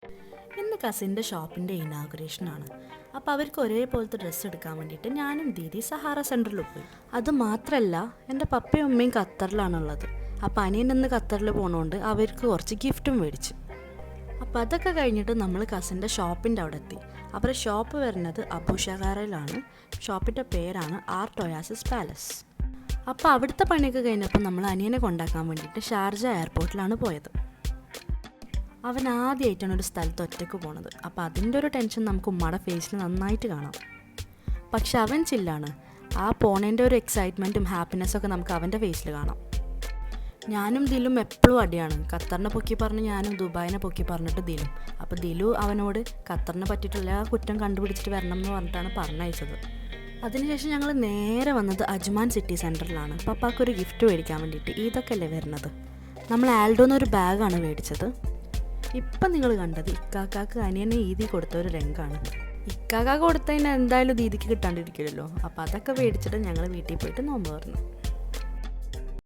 ഇന്ന് കസിൻ്റെ ഷോപ്പിൻ്റെ ഇനാഗുറേഷനാണ്. അപ്പോൾ അവർക്ക് ഒരേപോലത്തെ ഡ്രസ്സ് എടുക്കാൻ വേണ്ടിയിട്ട് ഞാനും ദീദി സഹാറ സെൻറ്ററിൽ പോയി. അത് മാത്രമല്ല, എൻ്റെ പപ്പയും ഉമ്മയും ഖത്തറിലാണുള്ളത്. അപ്പോൾ അനിയൻ ഇന്ന് ഖത്തറിൽ പോകണോണ്ട് അവർക്ക് കുറച്ച് ഗിഫ്റ്റും മേടിച്ചു. അപ്പോൾ അതൊക്കെ കഴിഞ്ഞിട്ട് നമ്മൾ കസിൻ്റെ ഷോപ്പിൻ്റെ അവിടെ എത്തി. അവരുടെ ഷോപ്പ് വരുന്നത് അബുഷാഖാറയിലാണ്. ഷോപ്പിൻ്റെ പേരാണ് ആർട്ട് ഒയാസിസ് പാലസ്. അപ്പോൾ അവിടുത്തെ പണിയൊക്കെ കഴിഞ്ഞപ്പോൾ നമ്മൾ അനിയനെ കൊണ്ടാക്കാൻ വേണ്ടിയിട്ട് ഷാർജ എയർപോർട്ടിലാണ് പോയത്. അവൻ ആദ്യമായിട്ടാണ് ഒരു സ്ഥലത്ത് ഒറ്റയ്ക്ക് പോണത്. അപ്പോൾ അതിൻ്റെ ഒരു ടെൻഷൻ നമുക്ക് ഉമ്മയുടെ ഫേസിൽ നന്നായിട്ട് കാണാം. പക്ഷെ അവൻ ചില്ലാണ്. ആ പോണേൻ്റെ ഒരു എക്സൈറ്റ്മെൻറ്റും ഹാപ്പിനെസ്സൊക്കെ നമുക്ക് അവൻ്റെ ഫേസിൽ കാണാം. ഞാനും ദിലും എപ്പോഴും അടിയാണ്. ഖത്തറിനെ പൊക്കി പറഞ്ഞ് ഞാനും ദുബായിനെ പൊക്കി പറഞ്ഞിട്ട് ദിലും. അപ്പോൾ ദിലു അവനോട് ഖത്തറിനെ പറ്റിയിട്ടുള്ള ആ കുറ്റം കണ്ടുപിടിച്ചിട്ട് വരണം എന്ന് പറഞ്ഞിട്ടാണ് പറഞ്ഞയച്ചത്. അതിനുശേഷം ഞങ്ങൾ നേരെ വന്നത് അജ്മാൻ സിറ്റി സെൻറ്ററിലാണ്. പപ്പാക്കൊരു ഗിഫ്റ്റ് മേടിക്കാൻ വേണ്ടിയിട്ട്. ഇതൊക്കെ അല്ലേ വരുന്നത്. നമ്മൾ ആൽഡോന്നൊരു ബാഗാണ് മേടിച്ചത്. ഇപ്പം നിങ്ങൾ കണ്ടത് ഇക്കാക്കാക്ക് അനിയനെ ഈദി കൊടുത്ത ഒരു രംഗമാണ്. ഇക്കാക്ക കൊടുത്തതിന് എന്തായാലും ദീദിക്ക് കിട്ടാണ്ടിരിക്കില്ലല്ലോ. അപ്പോൾ അതൊക്കെ മേടിച്ചിട്ട് ഞങ്ങൾ വീട്ടിൽ പോയിട്ട് നോമ്പ് തുറന്നു.